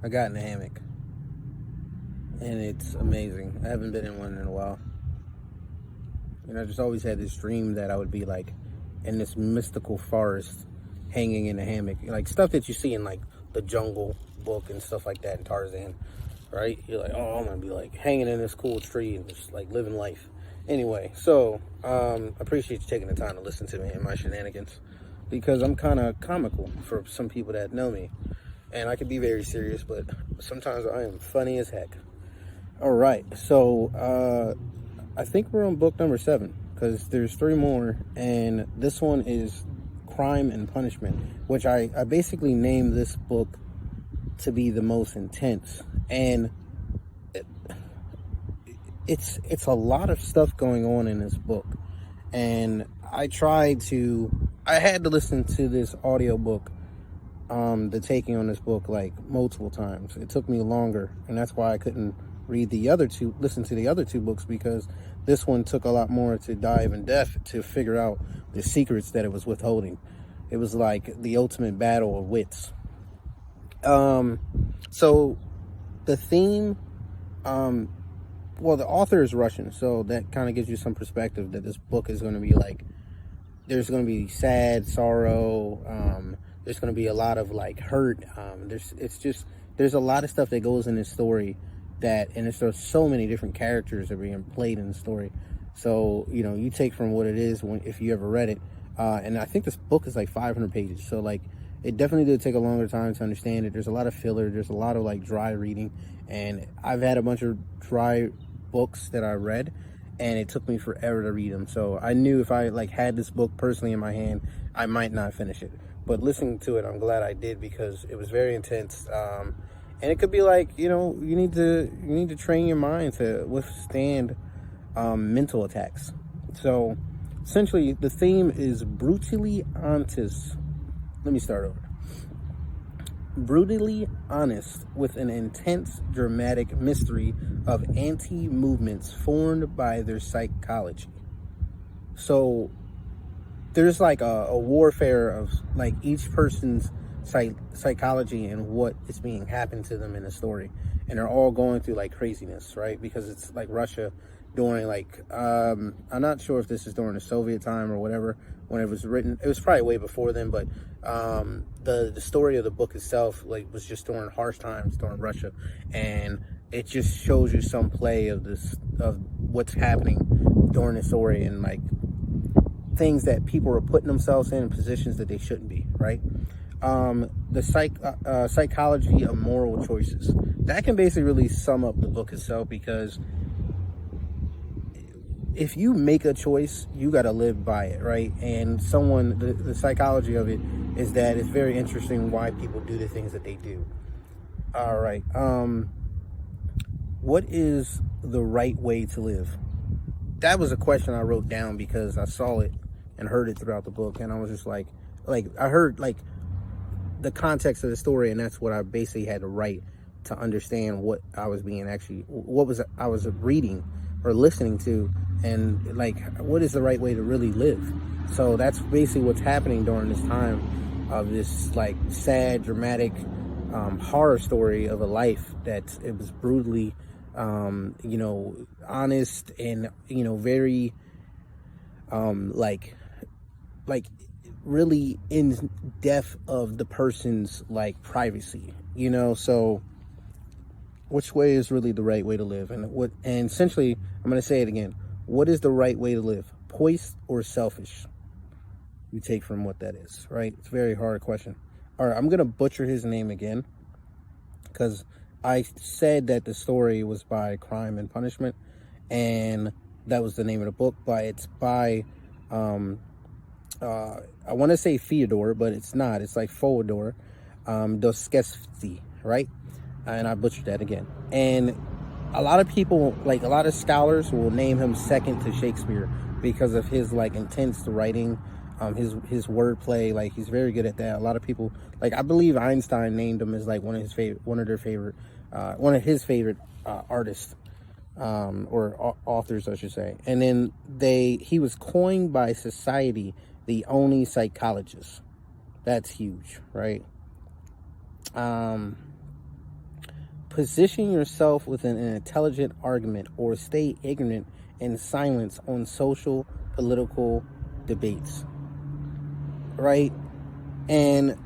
I got in a hammock, and it's amazing. I haven't been in one in a while. And I just always had this dream that I would be like in this mystical forest, hanging in a hammock, like stuff that you see in like the Jungle Book and stuff like that in Tarzan, right? You're like, oh, I'm gonna be like hanging in this cool tree and just like living life. Anyway, so appreciate you taking the time to listen to me and my shenanigans, because I'm kind of comical for some people that know me, and I can be very serious, but sometimes I am funny as heck. All right, so I think we're on book number 7, because there's 3 more, and this one is Crime and Punishment, which I basically named this book to be the most intense. And it's a lot of stuff going on in this book, and I had to listen to this audiobook, the taking on this book, like multiple times. It took me longer, and that's why I couldn't listen to the other 2 books, because this one took a lot more to dive in depth to figure out the secrets that it was withholding. It was like the ultimate battle of wits. So the theme, well, the author is Russian, so that kind of gives you some perspective that this book is going to be like, there's going to be sad, sorrow, there's going to be a lot of like hurt, there's a lot of stuff that goes in this story, and there's so many different characters that are being played in the story. So, you take from what it is if you ever read it. And I think this book is like 500 pages. So like, it definitely did take a longer time to understand it. There's a lot of filler. There's a lot of like dry reading. And I've had a bunch of dry books that I read, and it took me forever to read them. So I knew if I like had this book personally in my hand, I might not finish it. But listening to it, I'm glad I did, because it was very intense. And it could be like, you need to train your mind to withstand mental attacks. So essentially, the theme is brutally honest. Let me start over. Brutally honest with an intense, dramatic mystery of anti-movements formed by their psychology. So there's like a warfare of like each person's psychology and what is being happened to them in the story, and they're all going through like craziness, right? Because it's like Russia during like I'm not sure if this is during the Soviet time or whatever when it was written. It was probably way before then, but the story of the book itself like was just during harsh times during Russia, and it just shows you some play of what's happening during the story, and like things that people are putting themselves in positions that they shouldn't be, right? The psychology of moral choices. That can basically really sum up the book itself, because if you make a choice, you got to live by it, right? And the psychology of it is that it's very interesting why people do the things that they do. All right. What is the right way to live? That was a question I wrote down because I saw it and heard it throughout the book, and I was just like I heard like the context of the story, and that's what I basically had to write to understand what I was I was reading or listening to, and like what is the right way to really live. So that's basically what's happening during this time of this like sad, dramatic horror story of a life that it was brutally honest, and very like really in depth of the person's like privacy, so which way is really the right way to live, and essentially I'm going to say it again. What is the right way to live? Poised or selfish? You take from what that is, right? It's a very hard question. All right, I'm going to butcher his name again, because I said that the story was by Crime and Punishment, and that was the name of the book, but it's by I want to say Fyodor, but it's not. It's like Fyodor Dostoevsky, right? And I butchered that again. And a lot of people, like a lot of scholars, will name him second to Shakespeare because of his like intense writing, his wordplay. Like he's very good at that. A lot of people, like I believe Einstein named him as like one of his favorite artists, or authors, I should say. And then he was coined by society the only psychologist. That's huge, right? position yourself within an intelligent argument or stay ignorant in silence on social, political debates. Right? And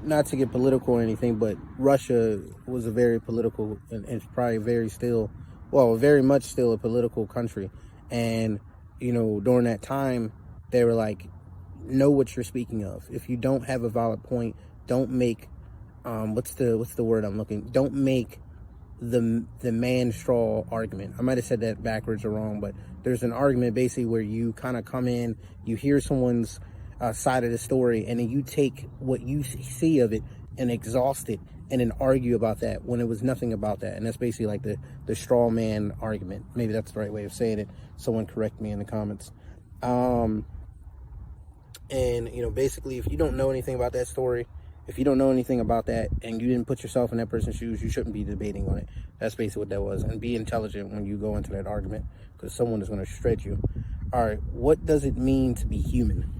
not to get political or anything, but Russia was a very political and probably very much still a political country. And, during that time, they were like, know what you're speaking of. If you don't have a valid point, don't make, what's the word I'm looking, don't make the man straw argument. I might have said that backwards or wrong, but there's an argument basically where you kind of come in, you hear someone's side of the story, and then you take what you see of it and exhaust it and then argue about that when it was nothing about that. And that's basically like the straw man argument. Maybe that's the right way of saying it. Someone correct me in the comments. And basically, if you don't know anything about that story, if you don't know anything about that and you didn't put yourself in that person's shoes, you shouldn't be debating on it. That's basically what that was. And be intelligent when you go into that argument, because someone is going to shred you. All right, what does it mean to be human?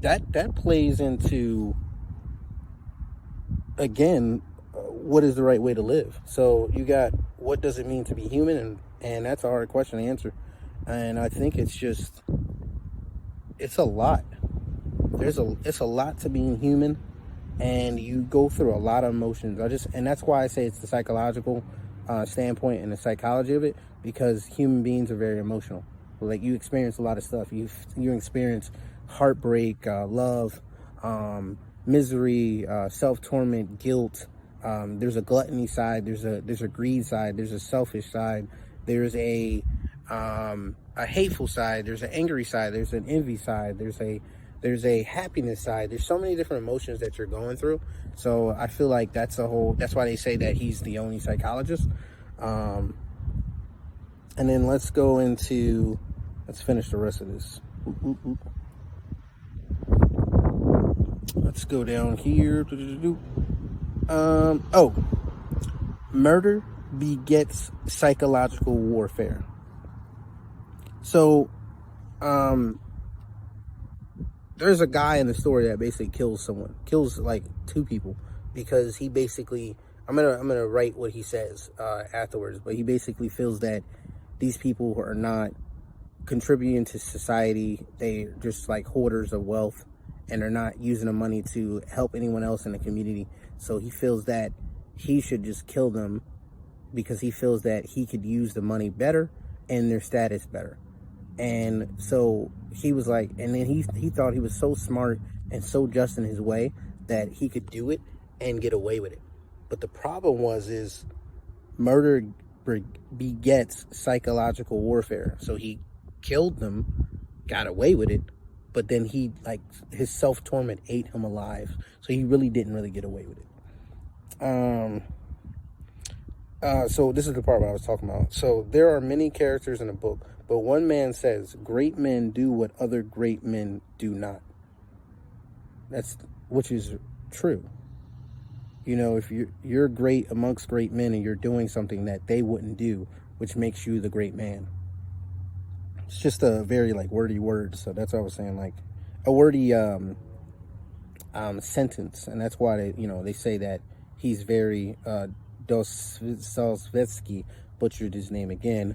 That plays into, again, what is the right way to live? So you got, what does it mean to be human? And that's a hard question to answer. And I think it's a lot. It's a lot to being human, and you go through a lot of emotions. And that's why I say it's the psychological standpoint and the psychology of it, because human beings are very emotional. Like, you experience a lot of stuff. You experience heartbreak, love, misery, self-torment, guilt. There's a gluttony side. There's a greed side. There's a selfish side. There's a hateful side. There's an angry side. There's an envy side. There's a happiness side. There's so many different emotions that you're going through. So I feel like that's why they say that he's the only psychologist. And then let's finish the rest of this. Let's go down here. Murder begets psychological warfare. So, there's a guy in the story that basically kills like 2 people, because he basically, I'm gonna write what he says afterwards, but he basically feels that these people are not contributing to society. They're just like hoarders of wealth, and they're not using the money to help anyone else in the community. So he feels that he should just kill them, because he feels that he could use the money better and their status better. And so he was like, and then he thought he was so smart and so just in his way that he could do it and get away with it. But the problem is murder begets psychological warfare. So he killed them, got away with it, but then his self-torment ate him alive. So he really didn't really get away with it. So this is the part I was talking about. So there are many characters in the book, but one man says, great men do what other great men do not. Which is true. If you're great amongst great men and you're doing something that they wouldn't do, which makes you the great man. It's just a very wordy word. So that's what I was saying, like a wordy sentence. And that's why they say that he's very Dostoevsky, butchered his name again.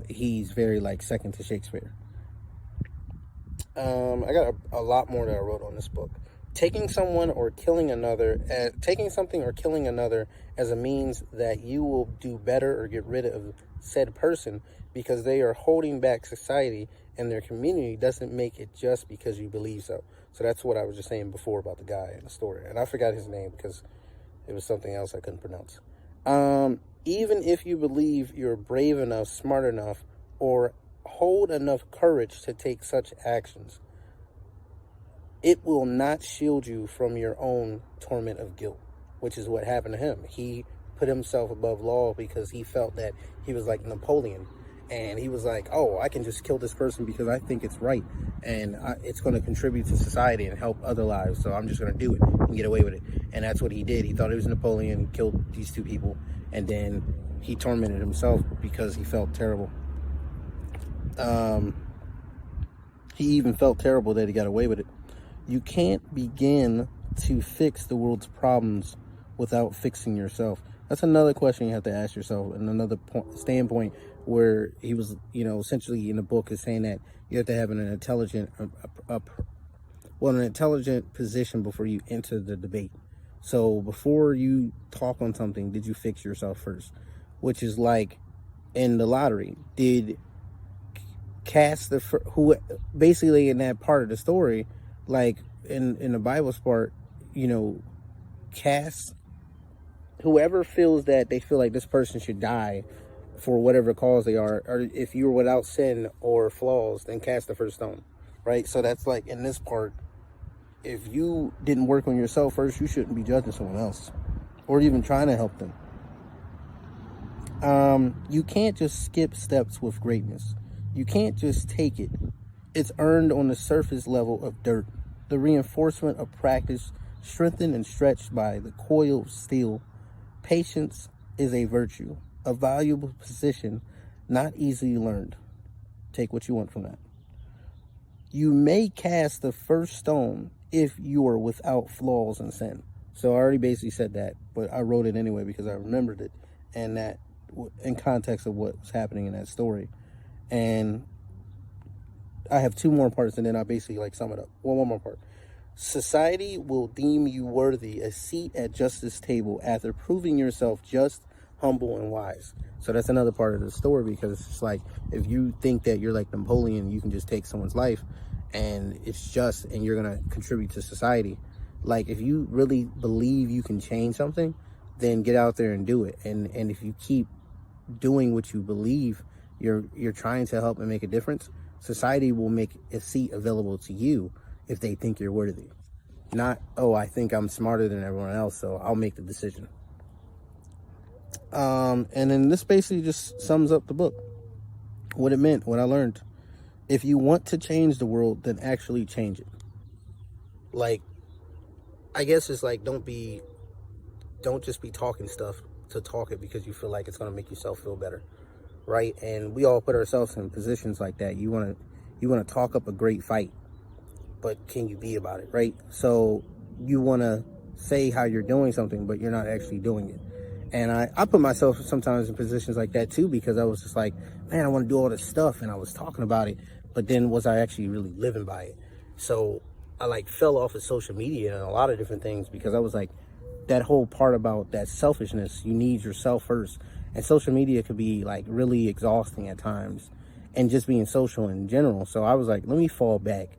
He's very second to Shakespeare. I got a lot more that I wrote on this book. Taking something or killing another as a means that you will do better or get rid of said person because they are holding back society and their community doesn't make it just because you believe so. So that's what I was just saying before about the guy in the story. And I forgot his name because it was something else I couldn't pronounce. Even if you believe you're brave enough, smart enough, or hold enough courage to take such actions, it will not shield you from your own torment of guilt, which is what happened to him. He put himself above law because he felt that he was like Napoleon. And he was like, oh, I can just kill this person because I think it's right. And it's going to contribute to society and help other lives. So I'm just going to do it and get away with it. And that's what he did. He thought he was Napoleon, killed these 2 people. And then he tormented himself because he felt terrible. He even felt terrible that he got away with it. You can't begin to fix the world's problems without fixing yourself? That's another question you have to ask yourself, and another standpoint where he was, essentially in the book is saying that you have to have an intelligent, an intelligent position before you enter the debate. So before you talk on something, did you fix yourself first? Which is like in the lottery, did cast who basically in that part of the story, like in the Bible's part, cast whoever feels that they feel like this person should die for whatever cause they are, or if you're without sin or flaws, then cast the first stone, right? So that's like in this part, if you didn't work on yourself first, you shouldn't be judging someone else or even trying to help them. You can't just skip steps with greatness. You can't just take it. It's earned on the surface level of dirt. The reinforcement of practice, strengthened and stretched by the coil of steel. Patience is a virtue, a valuable position, not easily learned. Take what you want from that. You may cast the first stone if you are without flaws and sin. So I already basically said that, but I wrote it anyway because I remembered it, and that in context of what was happening in that story. And I have two more parts, and then I basically sum it up. One more part. Society will deem you worthy a seat at justice table after proving yourself just, humble, and wise. So that's another part of the story, because it's like, if you think that you're like Napoleon, you can just take someone's life and it's just, and you're going to contribute to society. Like, if you really believe you can change something, then get out there and do it. And if you keep doing what you believe you're trying to help and make a difference, society will make a seat available to you if they think you're worthy. Not, oh, I think I'm smarter than everyone else, so I'll make the decision. And then this basically just sums up the book. What it meant, what I learned. If you want to change the world, then actually change it. Like, I guess it's like, don't just be talking stuff to talk it because you feel like it's going to make yourself feel better, right? And we all put ourselves in positions like that. You want to talk up a great fight, but can you be about it, right? So you want to say how you're doing something, but you're not actually doing it. And I put myself sometimes in positions like that too, because I was just like, man, I want to do all this stuff, and I was talking about it, but then was I actually really living by it? So I fell off of social media and a lot of different things, because I was like, that whole part about that selfishness, you need yourself first. And social media could be really exhausting at times, and just being social in general. So I was like, let me fall back.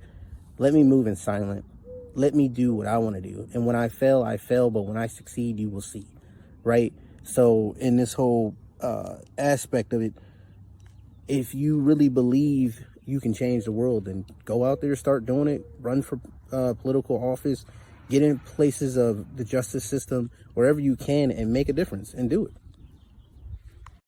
Let me move in silent. Let me do what I want to do. And when I fail, I fail. But when I succeed, you will see. Right? So in this whole aspect of it, if you really believe you can change the world, then go out there, start doing it, run for political office, get in places of the justice system, wherever you can, and make a difference and do it.